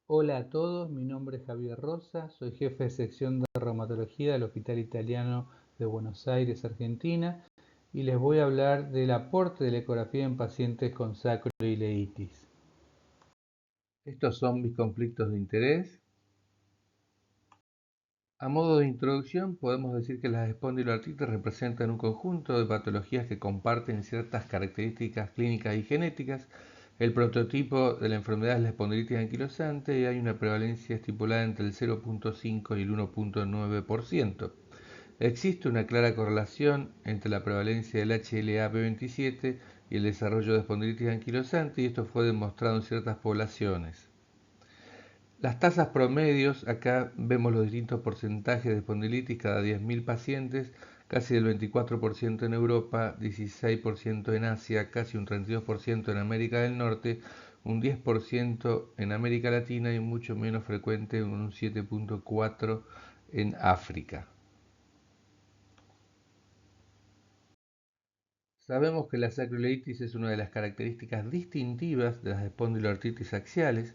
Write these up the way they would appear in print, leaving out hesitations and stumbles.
Hola a todos, mi nombre es Javier Rosa, soy jefe de sección de reumatología del Hospital Italiano de Buenos Aires, Argentina, y les voy a hablar del aporte de la ecografía en pacientes con sacroileitis. Estos son mis conflictos de interés. A modo de introducción, podemos decir que las espondiloartritis representan un conjunto de patologías que comparten ciertas características clínicas y genéticas. El prototipo de la enfermedad es la espondilitis anquilosante y hay una prevalencia estipulada entre el 0.5 y el 1.9%. Existe una clara correlación entre la prevalencia del HLA-B27 y el desarrollo de espondilitis anquilosante, y esto fue demostrado en ciertas poblaciones. Las tasas promedios, acá vemos los distintos porcentajes de espondilitis cada 10.000 pacientes, casi del 24% en Europa, 16% en Asia, casi un 32% en América del Norte, un 10% en América Latina y mucho menos frecuente, un 7.4% en África. Sabemos que la sacroileitis es una de las características distintivas de las espondiloartritis axiales.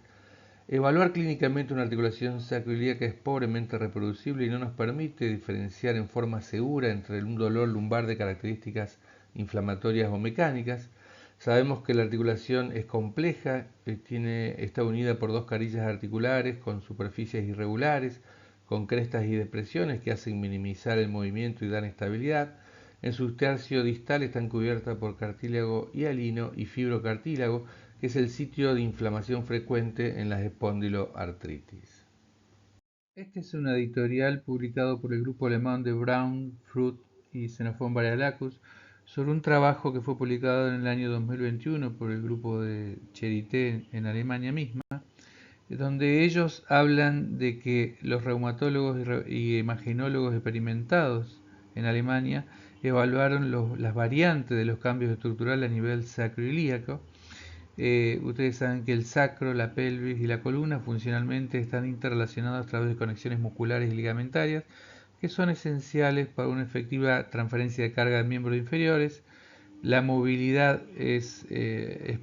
Evaluar clínicamente una articulación sacroiliaca es pobremente reproducible y no nos permite diferenciar en forma segura entre un dolor lumbar de características inflamatorias o mecánicas. Sabemos que la articulación es compleja, está unida por dos carillas articulares con superficies irregulares, con crestas y depresiones que hacen minimizar el movimiento y dan estabilidad. En su tercio distal están cubiertas por cartílago hialino y fibrocartílago, que es el sitio de inflamación frecuente en las espondiloartritis. Este es un editorial publicado por el grupo alemán de Braun, Fruth y Xenophon Varialacus sobre un trabajo que fue publicado en el año 2021 por el grupo de Charité en Alemania misma, donde ellos hablan de que los reumatólogos y imagenólogos experimentados en Alemania evaluaron las variantes de los cambios estructurales a nivel sacroiliaco. Ustedes saben que el sacro, la pelvis y la columna funcionalmente están interrelacionados a través de conexiones musculares y ligamentarias que son esenciales para una efectiva transferencia de carga de miembros inferiores. La movilidad es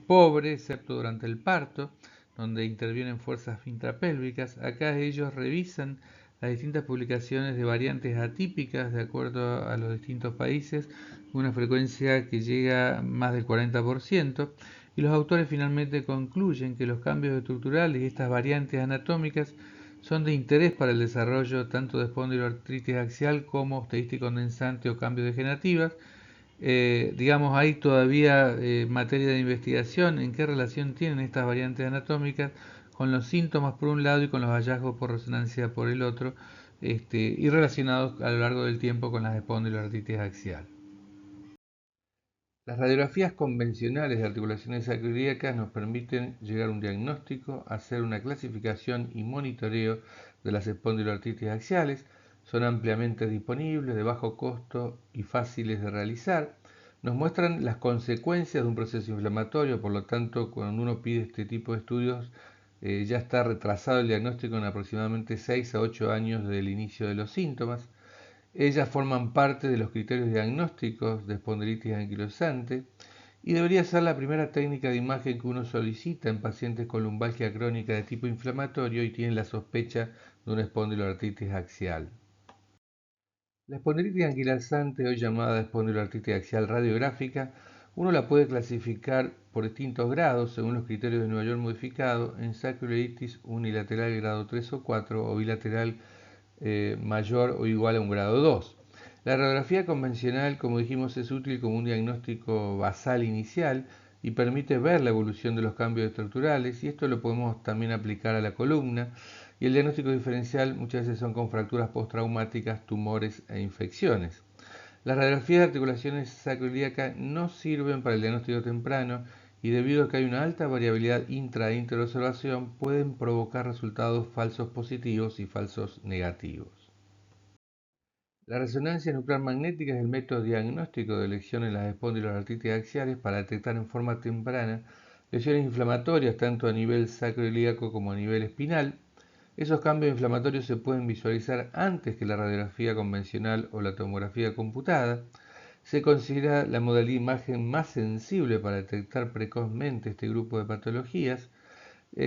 pobre, excepto durante el parto, donde intervienen fuerzas intrapélvicas. Acá ellos revisan las distintas publicaciones de variantes atípicas de acuerdo a los distintos países, una frecuencia que llega a más del 40%, y los autores finalmente concluyen que los cambios estructurales y estas variantes anatómicas son de interés para el desarrollo tanto de espondiloartritis axial como osteística condensante o cambios degenerativas. Digamos, hay todavía materia de investigación en qué relación tienen estas variantes anatómicas con los síntomas por un lado y con los hallazgos por resonancia por el otro, y relacionados a lo largo del tiempo con las espondiloartritis axial. Las radiografías convencionales de articulaciones sacroiliacas nos permiten llegar a un diagnóstico, hacer una clasificación y monitoreo de las espondiloartritis axiales. Son ampliamente disponibles, de bajo costo y fáciles de realizar. Nos muestran las consecuencias de un proceso inflamatorio, por lo tanto, cuando uno pide este tipo de estudios, ya está retrasado el diagnóstico en aproximadamente 6 a 8 años del inicio de los síntomas. Ellas forman parte de los criterios diagnósticos de espondilitis anquilosante y debería ser la primera técnica de imagen que uno solicita en pacientes con lumbalgia crónica de tipo inflamatorio y tienen la sospecha de una espondiloartritis axial. La espondilitis anquilosante, hoy llamada espondiloartritis axial radiográfica, uno la puede clasificar por distintos grados según los criterios de Nueva York modificado en sacroileitis unilateral grado 3 o 4 o bilateral mayor o igual a un grado 2. La radiografía convencional, como dijimos, es útil como un diagnóstico basal inicial y permite ver la evolución de los cambios estructurales, y esto lo podemos también aplicar a la columna. Y el diagnóstico diferencial muchas veces son con fracturas postraumáticas, tumores e infecciones. Las radiografías de articulaciones sacroiliacas no sirven para el diagnóstico temprano y, debido a que hay una alta variabilidad intra e interobservación, pueden provocar resultados falsos positivos y falsos negativos. La resonancia nuclear magnética es el método diagnóstico de lesión en las espondiloartritis axiales para detectar en forma temprana lesiones inflamatorias tanto a nivel sacroiliaco como a nivel espinal. Esos cambios inflamatorios se pueden visualizar antes que la radiografía convencional o la tomografía computada. Se considera la modalidad de imagen más sensible para detectar precozmente este grupo de patologías.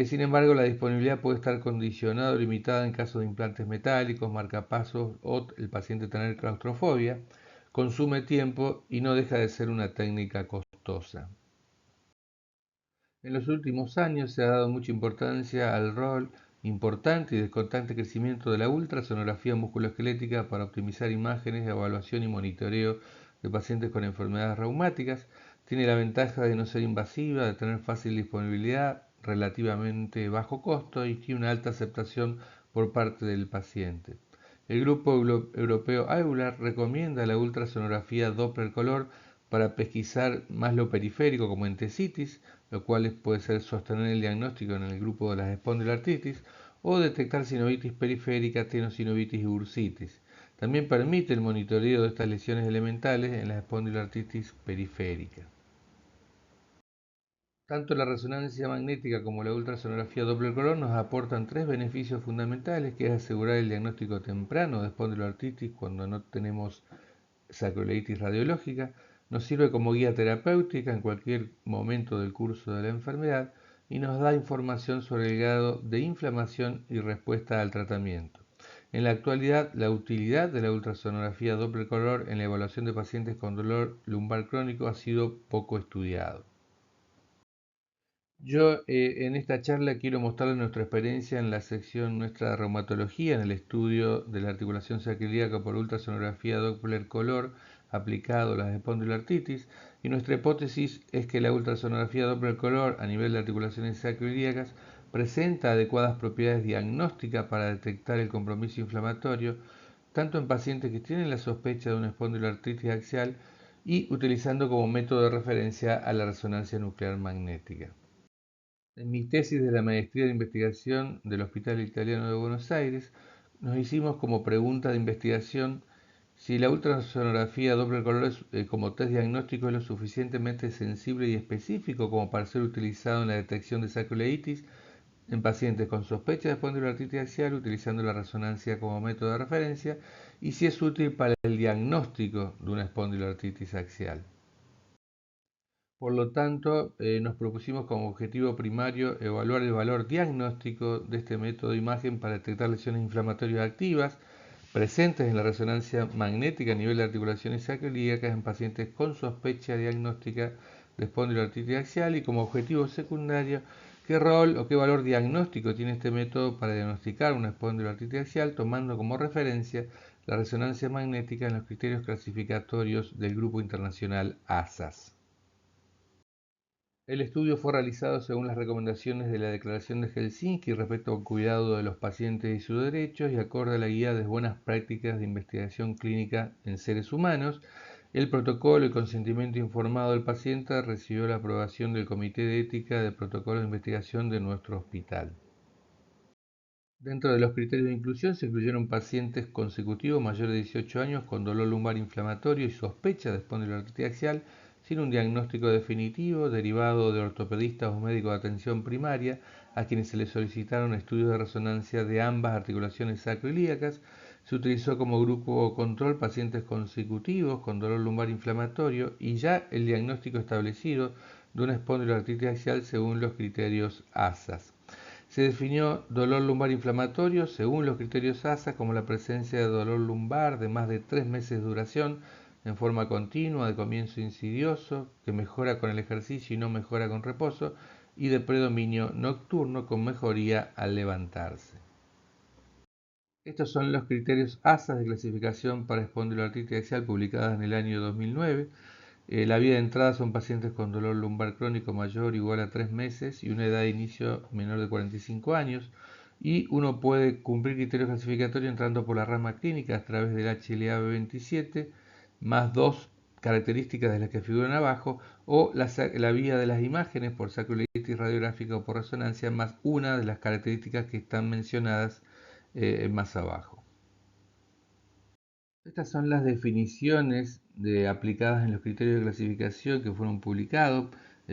Sin embargo, la disponibilidad puede estar condicionada o limitada en caso de implantes metálicos, marcapasos o el paciente tener claustrofobia. Consume tiempo y no deja de ser una técnica costosa. En los últimos años se ha dado mucha importancia al rol importante y de constante crecimiento de la ultrasonografía musculoesquelética para optimizar imágenes, evaluación y monitoreo de pacientes con enfermedades reumáticas. Tiene la ventaja de no ser invasiva, de tener fácil disponibilidad, relativamente bajo costo y tiene una alta aceptación por parte del paciente. El grupo europeo EULAR recomienda la ultrasonografía Doppler color para pesquisar más lo periférico como entesitis, lo cual puede ser sostener el diagnóstico en el grupo de las espondiloartritis, o detectar sinovitis periférica, tenosinovitis y bursitis. También permite el monitoreo de estas lesiones elementales en la espondiloartritis periférica. Tanto la resonancia magnética como la ultrasonografía Doppler color nos aportan tres beneficios fundamentales, que es asegurar el diagnóstico temprano de espondiloartritis cuando no tenemos sacroileitis radiológica, nos sirve como guía terapéutica en cualquier momento del curso de la enfermedad y nos da información sobre el grado de inflamación y respuesta al tratamiento. En la actualidad, la utilidad de la ultrasonografía Doppler color en la evaluación de pacientes con dolor lumbar crónico ha sido poco estudiado. Yo en esta charla quiero mostrarles nuestra experiencia en la sección nuestra de reumatología, en el estudio de la articulación sacroiliaca por ultrasonografía Doppler color aplicado a las espondiloartritis, y nuestra hipótesis es que la ultrasonografía Doppler color a nivel de articulaciones sacroiliacas presenta adecuadas propiedades diagnósticas para detectar el compromiso inflamatorio, tanto en pacientes que tienen la sospecha de una espondiloartritis axial y utilizando como método de referencia a la resonancia nuclear magnética. En mi tesis de la maestría de investigación del Hospital Italiano de Buenos Aires, nos hicimos como pregunta de investigación si la ultrasonografía Doppler color como test diagnóstico es lo suficientemente sensible y específico como para ser utilizado en la detección de sacroileitis en pacientes con sospecha de espondiloartritis axial utilizando la resonancia como método de referencia, y si es útil para el diagnóstico de una espondiloartritis axial. Por lo tanto, nos propusimos como objetivo primario evaluar el valor diagnóstico de este método de imagen para detectar lesiones inflamatorias activas presentes en la resonancia magnética a nivel de articulaciones sacroiliacas en pacientes con sospecha diagnóstica de espondiloartritis axial, y como objetivo secundario, qué rol o qué valor diagnóstico tiene este método para diagnosticar una espondiloartritis axial, tomando como referencia la resonancia magnética en los criterios clasificatorios del Grupo Internacional ASAS. El estudio fue realizado según las recomendaciones de la Declaración de Helsinki respecto al cuidado de los pacientes y sus derechos, y acorde a la guía de buenas prácticas de investigación clínica en seres humanos. El protocolo y consentimiento informado del paciente recibió la aprobación del Comité de Ética de Protocolos de Investigación de nuestro hospital. Dentro de los criterios de inclusión se incluyeron pacientes consecutivos mayores de 18 años con dolor lumbar inflamatorio y sospecha de espondiloartritis axial sin un diagnóstico definitivo, derivado de ortopedistas o médicos de atención primaria, a quienes se les solicitaron estudios de resonancia de ambas articulaciones sacroiliacas. Se utilizó como grupo control pacientes consecutivos con dolor lumbar inflamatorio y ya el diagnóstico establecido de una espondiloartritis axial según los criterios ASAS. Se definió dolor lumbar inflamatorio según los criterios ASA como la presencia de dolor lumbar de más de 3 meses de duración en forma continua, de comienzo insidioso, que mejora con el ejercicio y no mejora con reposo, y de predominio nocturno con mejoría al levantarse. Estos son los criterios ASA de clasificación para espondiloartritis axial publicadas en el año 2009. La vía de entrada son pacientes con dolor lumbar crónico mayor o igual a 3 meses y una edad de inicio menor de 45 años. Y uno puede cumplir criterios clasificatorios entrando por la rama clínica a través del HLA-B27, más dos características de las que figuran abajo, o la vía de las imágenes por sacroileitis radiográfica o por resonancia, más una de las características que están mencionadas más abajo. Estas son las definiciones aplicadas en los criterios de clasificación que fueron publicados.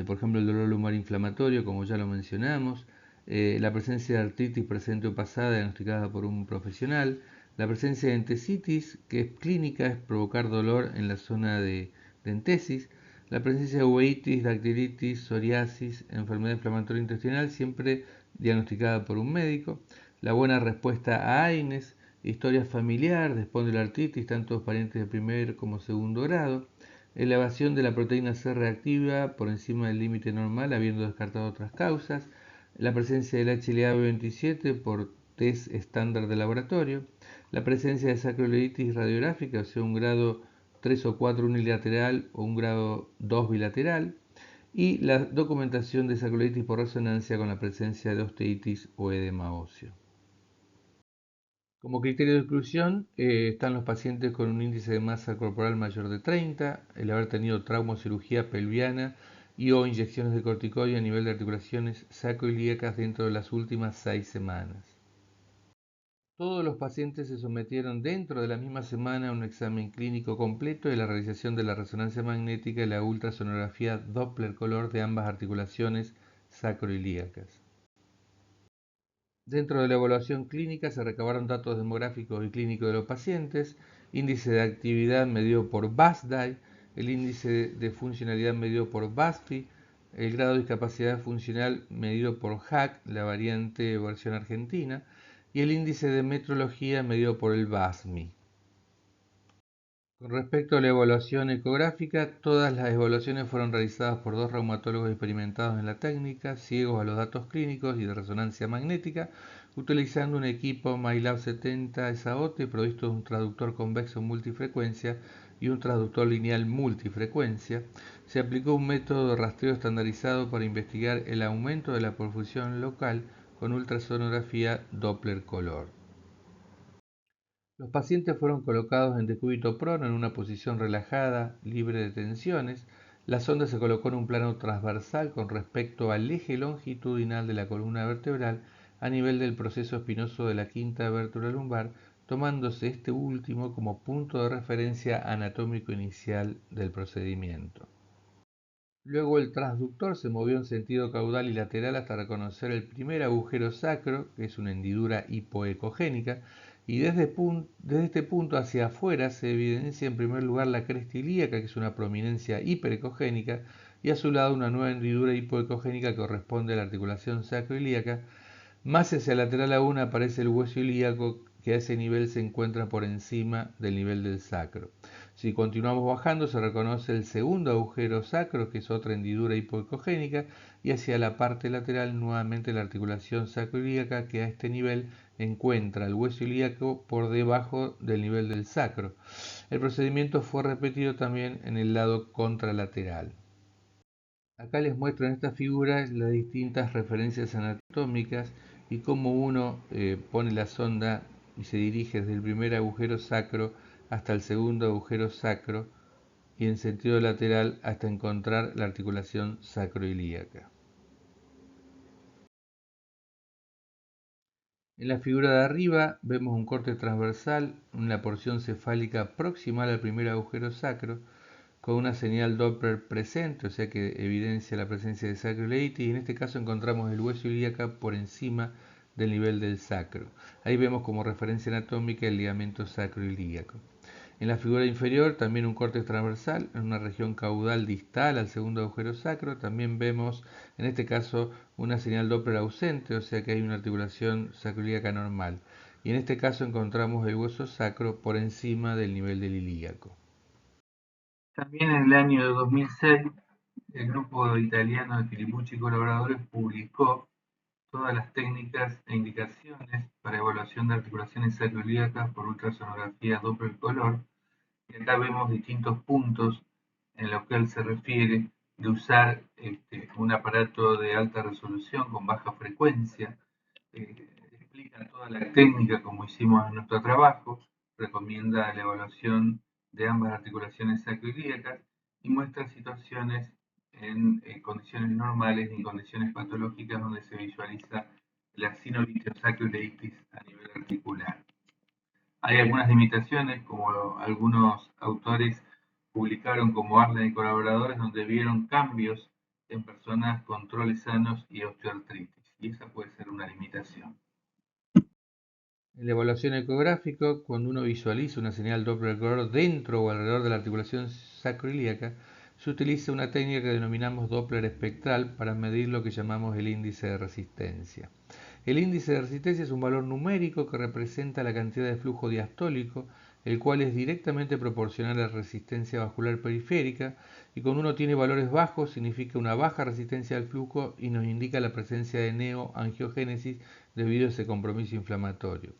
Por ejemplo, el dolor lumbar inflamatorio, como ya lo mencionamos, la presencia de artritis presente o pasada diagnosticada por un profesional, la presencia de entesitis, que es clínica, es provocar dolor en la zona de entesis, la presencia de uveitis, dactilitis, psoriasis, enfermedad inflamatoria intestinal, siempre diagnosticada por un médico, la buena respuesta a AINES, historia familiar de espondiloartritis, tanto parientes de primer como segundo grado, elevación de la proteína C reactiva por encima del límite normal, habiendo descartado otras causas, la presencia del HLA-B27 por test estándar de laboratorio, la presencia de sacroileitis radiográfica, o sea, un grado 3 o 4 unilateral o un grado 2 bilateral, y la documentación de sacroileitis por resonancia con la presencia de osteitis o edema óseo. Como criterio de exclusión están los pacientes con un índice de masa corporal mayor de 30, el haber tenido trauma o cirugía pelviana y o inyecciones de corticoide a nivel de articulaciones sacroiliacas dentro de las últimas 6 semanas. Todos los pacientes se sometieron dentro de la misma semana a un examen clínico completo y la realización de la resonancia magnética y la ultrasonografía Doppler color de ambas articulaciones sacroiliacas. Dentro de la evaluación clínica se recabaron datos demográficos y clínicos de los pacientes, índice de actividad medido por BASDAI, el índice de funcionalidad medido por BASFI, el grado de discapacidad funcional medido por HAC, la variante versión argentina, y el índice de metrología medido por el BASMI. Con respecto a la evaluación ecográfica, todas las evaluaciones fueron realizadas por 2 reumatólogos experimentados en la técnica, ciegos a los datos clínicos y de resonancia magnética, utilizando un equipo MyLab 70 SAOT provisto de un traductor convexo multifrecuencia y un traductor lineal multifrecuencia. Se aplicó un método de rastreo estandarizado para investigar el aumento de la perfusión local con ultrasonografía Doppler color. Los pacientes fueron colocados en decúbito prono en una posición relajada, libre de tensiones. La sonda se colocó en un plano transversal con respecto al eje longitudinal de la columna vertebral a nivel del proceso espinoso de la quinta vértebra lumbar, tomándose este último como punto de referencia anatómico inicial del procedimiento. Luego el transductor se movió en sentido caudal y lateral hasta reconocer el primer agujero sacro, que es una hendidura hipoecogénica, y desde este punto hacia afuera se evidencia en primer lugar la cresta ilíaca, que es una prominencia hiperecogénica, y a su lado una nueva hendidura hipoecogénica que corresponde a la articulación sacroilíaca. Más hacia lateral aún aparece el hueso ilíaco, que a ese nivel se encuentra por encima del nivel del sacro. Si continuamos bajando se reconoce el segundo agujero sacro, que es otra hendidura hipoecogénica, y hacia la parte lateral nuevamente la articulación sacroilíaca, que a este nivel encuentra el hueso ilíaco por debajo del nivel del sacro. El procedimiento fue repetido también en el lado contralateral. Acá les muestro en esta figura las distintas referencias anatómicas y cómo uno pone la sonda y se dirige desde el primer agujero sacro hasta el segundo agujero sacro y en sentido lateral hasta encontrar la articulación sacroilíaca. En la figura de arriba vemos un corte transversal en la porción cefálica proximal al primer agujero sacro con una señal Doppler presente, o sea que evidencia la presencia de sacroileitis, y en este caso encontramos el hueso ilíaco por encima del nivel del sacro. Ahí vemos como referencia anatómica el ligamento sacroilíaco. En la figura inferior también un corte transversal en una región caudal distal al segundo agujero sacro. También vemos en este caso una señal Doppler ausente, o sea que hay una articulación sacroilíaca normal. Y en este caso encontramos el hueso sacro por encima del nivel del ilíaco. También en el año 2006, el grupo italiano de Filippucci y colaboradores publicó todas las técnicas e indicaciones para evaluación de articulaciones sacroiliacas por ultrasonografía Doppler color. Y acá vemos distintos puntos en lo que él se refiere de usar un aparato de alta resolución con baja frecuencia. Explica toda la técnica como hicimos en nuestro trabajo, recomienda la evaluación de ambas articulaciones sacroiliacas y muestra situaciones en condiciones normales y en condiciones patológicas donde se visualiza la sinolitiosacroileitis a nivel articular. Hay algunas limitaciones, como algunos autores publicaron como Arlen y colaboradores, donde vieron cambios en personas con controles sanos y osteoartritis, y esa puede ser una limitación. En la evaluación ecográfica, cuando uno visualiza una señal Doppler color dentro o alrededor de la articulación sacroilíaca, se utiliza una técnica que denominamos Doppler espectral para medir lo que llamamos el índice de resistencia. El índice de resistencia es un valor numérico que representa la cantidad de flujo diastólico, el cual es directamente proporcional a la resistencia vascular periférica, y cuando uno tiene valores bajos significa una baja resistencia al flujo y nos indica la presencia de neoangiogénesis debido a ese compromiso inflamatorio.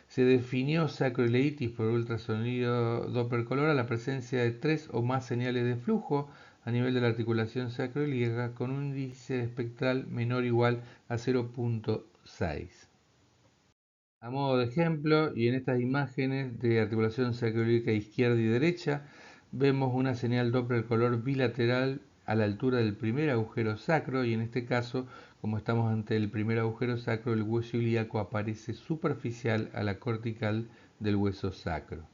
Se definió sacroileitis por ultrasonido Doppler color a la presencia de 3 o más señales de flujo a nivel de la articulación sacroiliaca con un índice espectral menor o igual a 0.6. A modo de ejemplo, y en estas imágenes de articulación sacroiliaca izquierda y derecha, vemos una señal Doppler color bilateral a la altura del primer agujero sacro, y en este caso, como estamos ante el primer agujero sacro, el hueso ilíaco aparece superficial a la cortical del hueso sacro.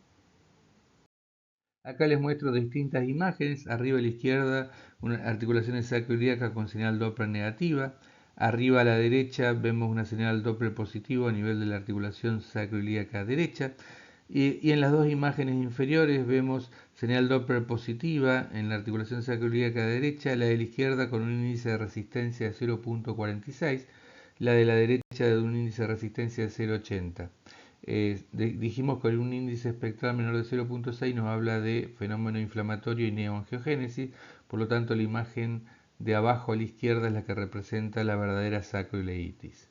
Acá les muestro distintas imágenes. Arriba a la izquierda, una articulación sacroiliaca con señal Doppler negativa. Arriba a la derecha vemos una señal Doppler positivo a nivel de la articulación sacroiliaca derecha. Y en las dos imágenes inferiores vemos señal Doppler positiva en la articulación sacroiliaca derecha, la de la izquierda con un índice de resistencia de 0.46, la de la derecha de un índice de resistencia de 0.80. Dijimos que un índice espectral menor de 0.6 nos habla de fenómeno inflamatorio y neoangiogénesis, por lo tanto la imagen de abajo a la izquierda es la que representa la verdadera sacroileitis.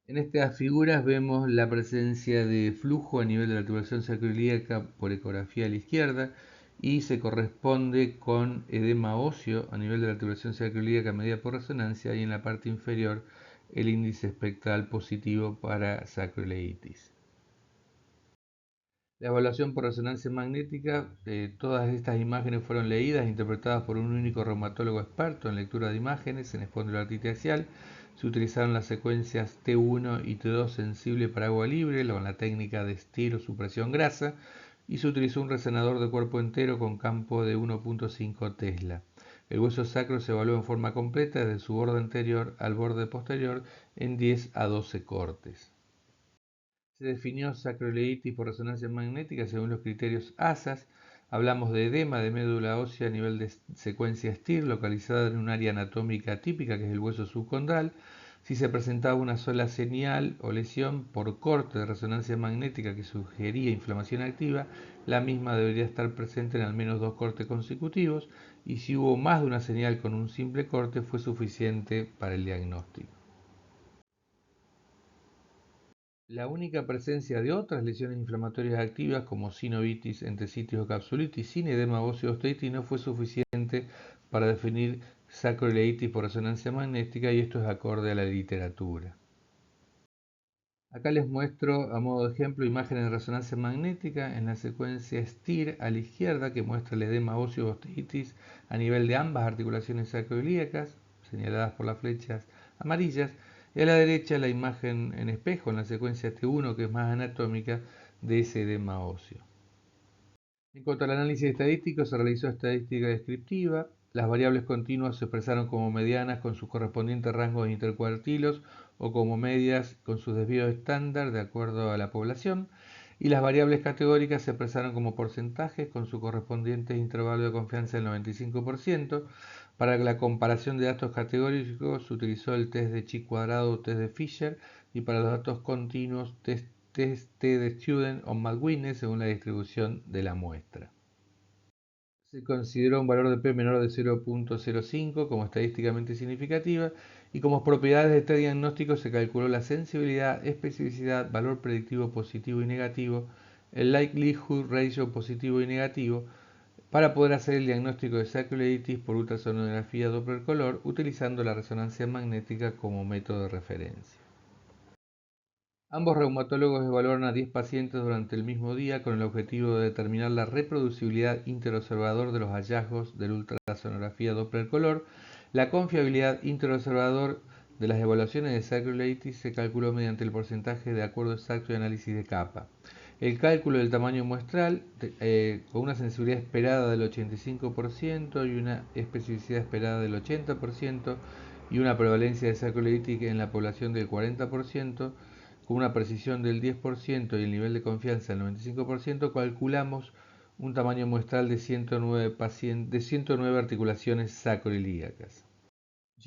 En estas figuras vemos la presencia de flujo a nivel de la articulación sacroiliaca por ecografía a la izquierda y se corresponde con edema óseo a nivel de la articulación sacroiliaca medida por resonancia, y en la parte inferior el índice espectral positivo para sacroileitis. La evaluación por resonancia magnética, todas estas imágenes fueron leídas e interpretadas por un único reumatólogo experto en lectura de imágenes en espondiloartritis axial. Se utilizaron las secuencias T1 y T2 sensible para agua libre con la técnica de estirosupresión grasa, y se utilizó un resonador de cuerpo entero con campo de 1.5 Tesla. El hueso sacro se evaluó en forma completa desde su borde anterior al borde posterior en 10 a 12 cortes. Se definió sacroileitis por resonancia magnética según los criterios ASAS. Hablamos de edema de médula ósea a nivel de secuencia STIR localizada en un área anatómica típica que es el hueso subcondral. Si se presentaba una sola señal o lesión por corte de resonancia magnética que sugería inflamación activa, la misma debería estar presente en al menos 2 cortes consecutivos, y si hubo más de una señal con un simple corte fue suficiente para el diagnóstico. La única presencia de otras lesiones inflamatorias activas como sinovitis, entesitis o capsulitis sin edema óseo osteitis no fue suficiente para definir sacroileitis por resonancia magnética, y esto es acorde a la literatura. Acá les muestro a modo de ejemplo imágenes de resonancia magnética en la secuencia STIR a la izquierda, que muestra el edema óseo osteitis a nivel de ambas articulaciones sacroiliacas, señaladas por las flechas amarillas, y a la derecha la imagen en espejo en la secuencia T1, que es más anatómica, de ese edema óseo. En cuanto al análisis estadístico, se realizó estadística descriptiva. Las variables continuas se expresaron como medianas con sus correspondientes rangos intercuartilos o como medias con sus desvíos estándar de acuerdo a la población, y las variables categóricas se expresaron como porcentajes con su correspondiente intervalo de confianza del 95%. Para la comparación de datos categóricos se utilizó el test de chi cuadrado o test de Fisher, y para los datos continuos test de Student o McGuinness según la distribución de la muestra. Se consideró un valor de P menor de 0.05 como estadísticamente significativa, y como propiedades de este diagnóstico se calculó la sensibilidad, especificidad, valor predictivo positivo y negativo, el likelihood ratio positivo y negativo, para poder hacer el diagnóstico de sacroileitis por ultrasonografía Doppler color utilizando la resonancia magnética como método de referencia. Ambos reumatólogos evaluaron a 10 pacientes durante el mismo día con el objetivo de determinar la reproducibilidad interobservador de los hallazgos de la ultrasonografía Doppler color. La confiabilidad interobservador de las evaluaciones de sacroileitis se calculó mediante el porcentaje de acuerdo exacto y análisis de capa. El cálculo del tamaño muestral, con una sensibilidad esperada del 85% y una especificidad esperada del 80%, y una prevalencia de sacroileitis en la población del 40%, con una precisión del 10% y el nivel de confianza del 95%, calculamos un tamaño muestral de 109 articulaciones sacroiliacas.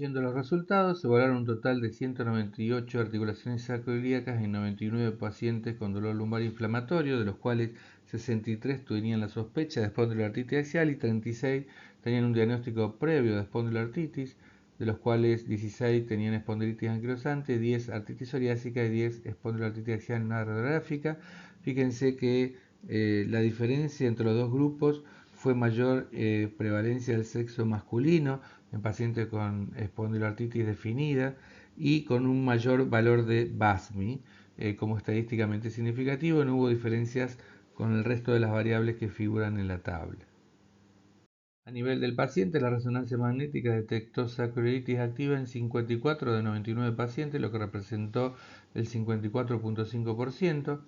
Yendo a los resultados, se evaluaron un total de 198 articulaciones sacroiliacas en 99 pacientes con dolor lumbar inflamatorio, de los cuales 63 tenían la sospecha de espondiloartritis axial y 36 tenían un diagnóstico previo de espondiloartritis, de los cuales 16 tenían espondilitis anquilosante, 10 artritis psoriásica y 10 espondiloartritis axial no radiográfica. Fíjense que la diferencia entre los dos grupos fue mayor prevalencia del sexo masculino en pacientes con espondiloartritis definida y con un mayor valor de BASMI como estadísticamente significativo. No hubo diferencias con el resto de las variables que figuran en la tabla. A nivel del paciente, la resonancia magnética detectó sacroiliitis activa en 54 de 99 pacientes, lo que representó el 54.5%.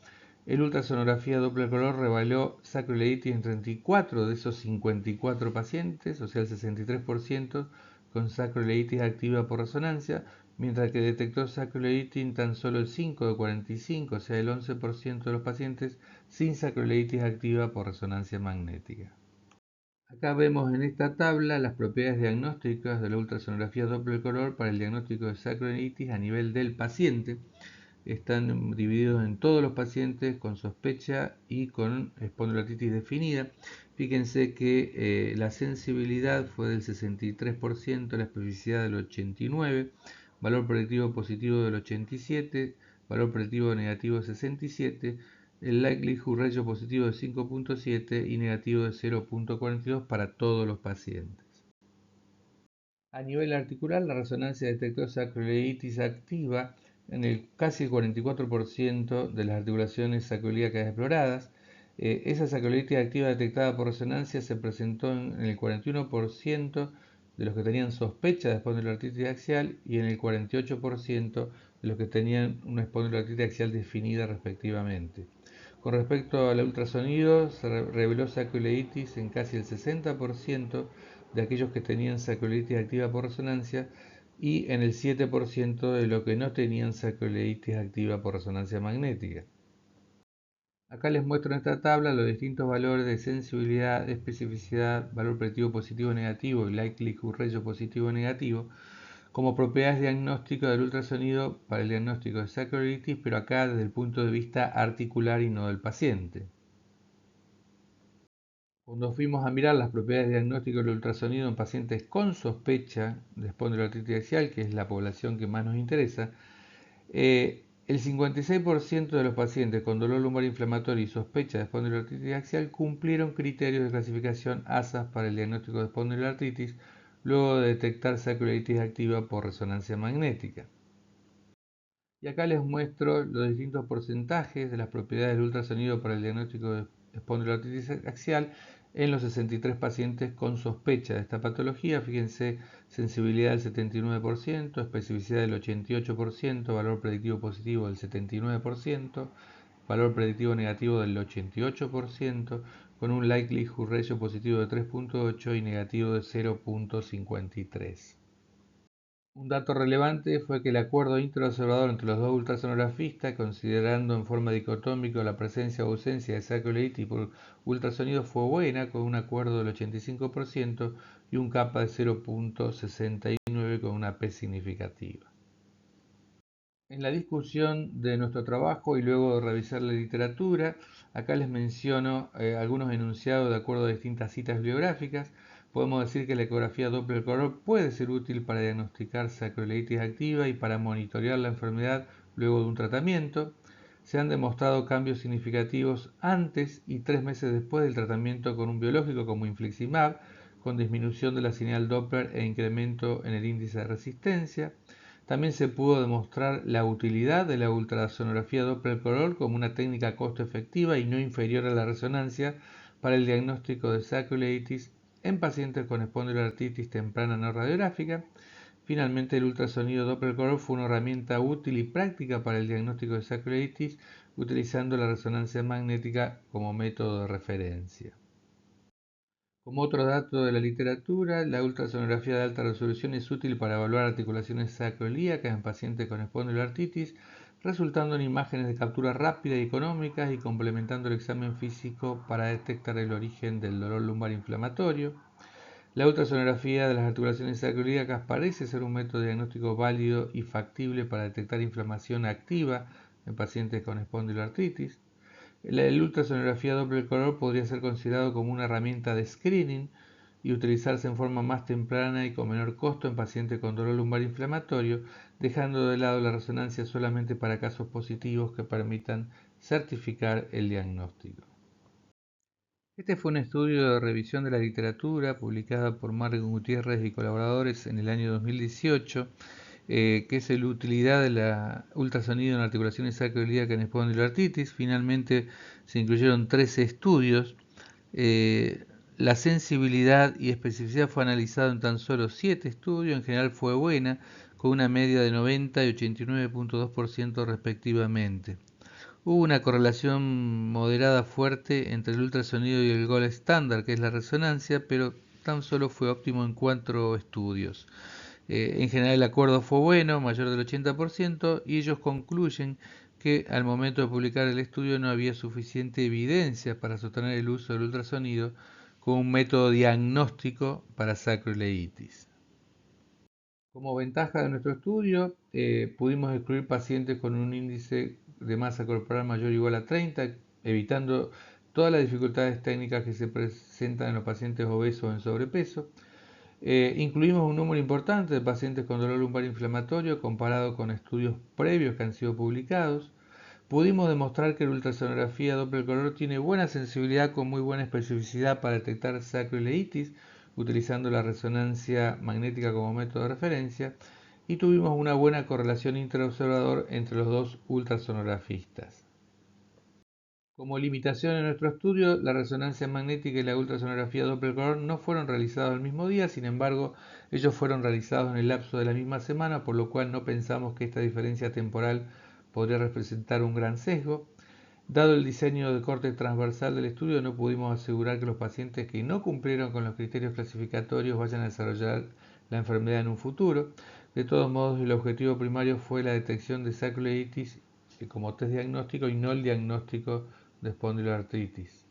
El ultrasonografía Doppler color reveló sacroiliitis en 34 de esos 54 pacientes, o sea el 63% con sacroiliitis activa por resonancia, mientras que detectó sacroiliitis en tan solo el 5 de 45, o sea el 11% de los pacientes sin sacroiliitis activa por resonancia magnética. Acá vemos en esta tabla las propiedades diagnósticas de la ultrasonografía Doppler color para el diagnóstico de sacroiliitis a nivel del paciente. Están divididos en todos los pacientes con sospecha y con espondiloartritis definida. Fíjense que la sensibilidad fue del 63%, la especificidad del 89%, valor predictivo positivo del 87%, valor predictivo negativo del 67%, el likelihood ratio positivo de 5.7 y negativo de 0.42 para todos los pacientes. A nivel articular, la resonancia detectó sacroiliitis activa en el casi 44% de las articulaciones sacroiliacas exploradas. Esa sacroiliitis activa detectada por resonancia se presentó en el 41% de los que tenían sospecha de espondiloartritis axial y en el 48% de los que tenían una espondiloartritis axial definida respectivamente. Con respecto al ultrasonido, se reveló sacroiliitis en casi el 60% de aquellos que tenían sacroiliitis activa por resonancia y en el 7% de los que no tenían sacroiliitis activa por resonancia magnética. Acá les muestro en esta tabla los distintos valores de sensibilidad, especificidad, valor predictivo positivo o negativo y likelihood ratio positivo o negativo como propiedades diagnósticas del ultrasonido para el diagnóstico de sacroiliitis, pero acá desde el punto de vista articular y no del paciente. Cuando fuimos a mirar las propiedades diagnósticas del ultrasonido en pacientes con sospecha de espondiloartritis axial, que es la población que más nos interesa, el 56% de los pacientes con dolor lumbar inflamatorio y sospecha de espondiloartritis axial cumplieron criterios de clasificación ASAS para el diagnóstico de espondiloartritis luego de detectar sacroiliitis activa por resonancia magnética. Y acá les muestro los distintos porcentajes de las propiedades del ultrasonido para el diagnóstico de espondiloartritis axial en los 63 pacientes con sospecha de esta patología. Fíjense, sensibilidad del 79%, especificidad del 88%, valor predictivo positivo del 79%, valor predictivo negativo del 88%, con un likelihood ratio positivo de 3.8 y negativo de 0.53. Un dato relevante fue que el acuerdo intraobservador entre los dos ultrasonografistas, considerando en forma dicotómica la presencia o ausencia de sacroiliitis por ultrasonido, fue buena, con un acuerdo del 85% y un kappa de 0.69 con una P significativa. En la discusión de nuestro trabajo y luego de revisar la literatura, acá les menciono algunos enunciados de acuerdo a distintas citas bibliográficas. Podemos decir que la ecografía Doppler color puede ser útil para diagnosticar sacroiliitis activa y para monitorear la enfermedad luego de un tratamiento. Se han demostrado cambios significativos antes y 3 meses después del tratamiento con un biológico como infliximab, con disminución de la señal Doppler e incremento en el índice de resistencia. También se pudo demostrar la utilidad de la ultrasonografía Doppler color como una técnica costo efectiva y no inferior a la resonancia para el diagnóstico de sacroiliitis en pacientes con espondiloartritis temprana no radiográfica. Finalmente, el ultrasonido Doppler color fue una herramienta útil y práctica para el diagnóstico de sacroiliitis utilizando la resonancia magnética como método de referencia. Como otro dato de la literatura, la ultrasonografía de alta resolución es útil para evaluar articulaciones sacroiliacas en pacientes con espondiloartritis, resultando en imágenes de captura rápida y económicas y complementando el examen físico para detectar el origen del dolor lumbar inflamatorio. La ultrasonografía de las articulaciones sacroiliacas parece ser un método diagnóstico válido y factible para detectar inflamación activa en pacientes con espondiloartritis. La ultrasonografía doble color podría ser considerado como una herramienta de screening y utilizarse en forma más temprana y con menor costo en pacientes con dolor lumbar inflamatorio, dejando de lado la resonancia solamente para casos positivos que permitan certificar el diagnóstico. Este fue un estudio de revisión de la literatura publicada por Marco Gutiérrez y colaboradores en el año 2018, que es la utilidad de la ultrasonido en articulaciones sacroiliacas en espondiloartritis. Finalmente se incluyeron 13 estudios. La sensibilidad y especificidad fue analizado en tan solo 7 estudios. En general fue buena, con una media de 90 y 89.2% respectivamente. Hubo una correlación moderada fuerte entre el ultrasonido y el gold estándar, que es la resonancia, pero tan solo fue óptimo en 4 estudios. En general el acuerdo fue bueno, mayor del 80%, y ellos concluyen que al momento de publicar el estudio no había suficiente evidencia para sostener el uso del ultrasonido como un método diagnóstico para sacroileitis. Como ventaja de nuestro estudio, pudimos excluir pacientes con un índice de masa corporal mayor o igual a 30, evitando todas las dificultades técnicas que se presentan en los pacientes obesos o en sobrepeso. Incluimos un número importante de pacientes con dolor lumbar inflamatorio comparado con estudios previos que han sido publicados. Pudimos demostrar que la ultrasonografía Doppler color tiene buena sensibilidad con muy buena especificidad para detectar sacroileitis, utilizando la resonancia magnética como método de referencia, y tuvimos una buena correlación interobservador entre los dos ultrasonografistas. Como limitación en nuestro estudio, la resonancia magnética y la ultrasonografía Doppler color no fueron realizados el mismo día, sin embargo, ellos fueron realizados en el lapso de la misma semana, por lo cual no pensamos que esta diferencia temporal podría representar un gran sesgo. Dado el diseño de corte transversal del estudio, no pudimos asegurar que los pacientes que no cumplieron con los criterios clasificatorios vayan a desarrollar la enfermedad en un futuro. De todos modos, el objetivo primario fue la detección de sacroileitis como test diagnóstico y no el diagnóstico de espondiloartritis.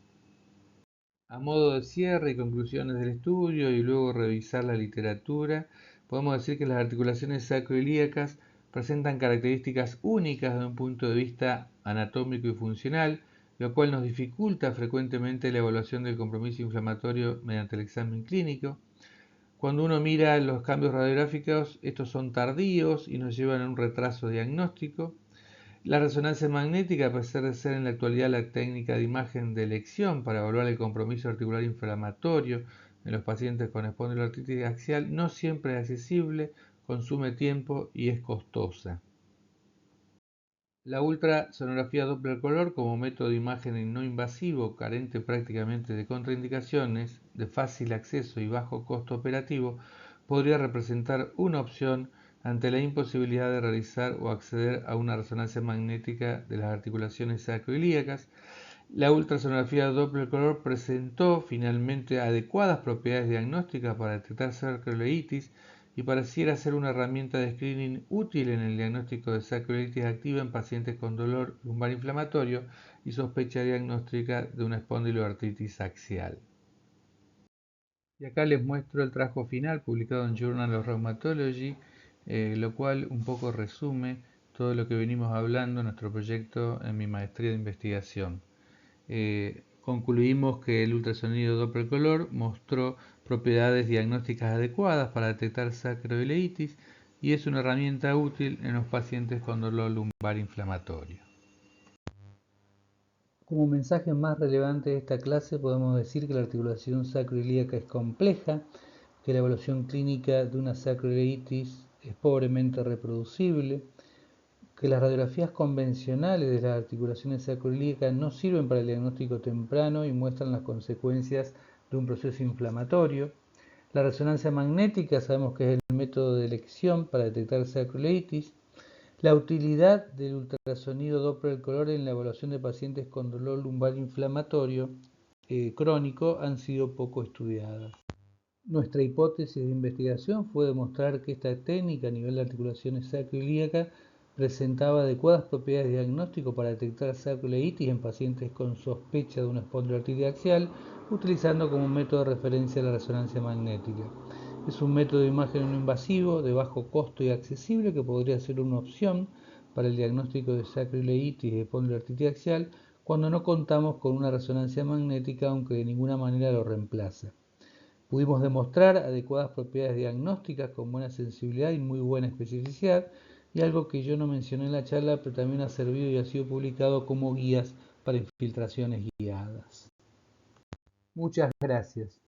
A modo de cierre y conclusiones del estudio y luego revisar la literatura, podemos decir que las articulaciones sacroiliacas presentan características únicas desde un punto de vista anatómico y funcional, lo cual nos dificulta frecuentemente la evaluación del compromiso inflamatorio mediante el examen clínico. Cuando uno mira los cambios radiográficos, estos son tardíos y nos llevan a un retraso diagnóstico. La resonancia magnética, a pesar de ser en la actualidad la técnica de imagen de elección para evaluar el compromiso articular inflamatorio en los pacientes con espondiloartritis axial, no siempre es accesible, consume tiempo y es costosa. La ultrasonografía Doppler color como método de imagen no invasivo, carente prácticamente de contraindicaciones, de fácil acceso y bajo costo operativo, podría representar una opción ante la imposibilidad de realizar o acceder a una resonancia magnética de las articulaciones sacroiliacas. La ultrasonografía Doppler color presentó finalmente adecuadas propiedades diagnósticas para detectar sacroileitis y pareciera ser una herramienta de screening útil en el diagnóstico de sacroileitis activa en pacientes con dolor lumbar inflamatorio y sospecha diagnóstica de una espondiloartritis axial. Y acá les muestro el trabajo final publicado en Journal of Rheumatology, lo cual un poco resume todo lo que venimos hablando en nuestro proyecto en mi maestría de investigación. Concluimos que el ultrasonido Doppler color mostró propiedades diagnósticas adecuadas para detectar sacroileitis y es una herramienta útil en los pacientes con dolor lumbar inflamatorio. Como mensaje más relevante de esta clase podemos decir que la articulación sacroiliaca es compleja, que la evaluación clínica de una sacroileitis es pobremente reproducible, que las radiografías convencionales de las articulaciones sacroiliacas no sirven para el diagnóstico temprano y muestran las consecuencias de un proceso inflamatorio. La resonancia magnética sabemos que es el método de elección para detectar sacroileitis. La utilidad del ultrasonido Doppler color en la evaluación de pacientes con dolor lumbar inflamatorio crónico han sido poco estudiadas. Nuestra hipótesis de investigación fue demostrar que esta técnica a nivel de articulaciones sacroiliacas presentaba adecuadas propiedades de diagnóstico para detectar sacroileitis en pacientes con sospecha de una espondiloartritis axial utilizando como método de referencia la resonancia magnética. Es un método de imagen no invasivo, de bajo costo y accesible que podría ser una opción para el diagnóstico de sacroileitis y de espondiloartritis axial cuando no contamos con una resonancia magnética, aunque de ninguna manera lo reemplaza. Pudimos demostrar adecuadas propiedades diagnósticas con buena sensibilidad y muy buena especificidad, y algo que yo no mencioné en la charla, pero también ha servido y ha sido publicado como guías para infiltraciones guiadas. Muchas gracias.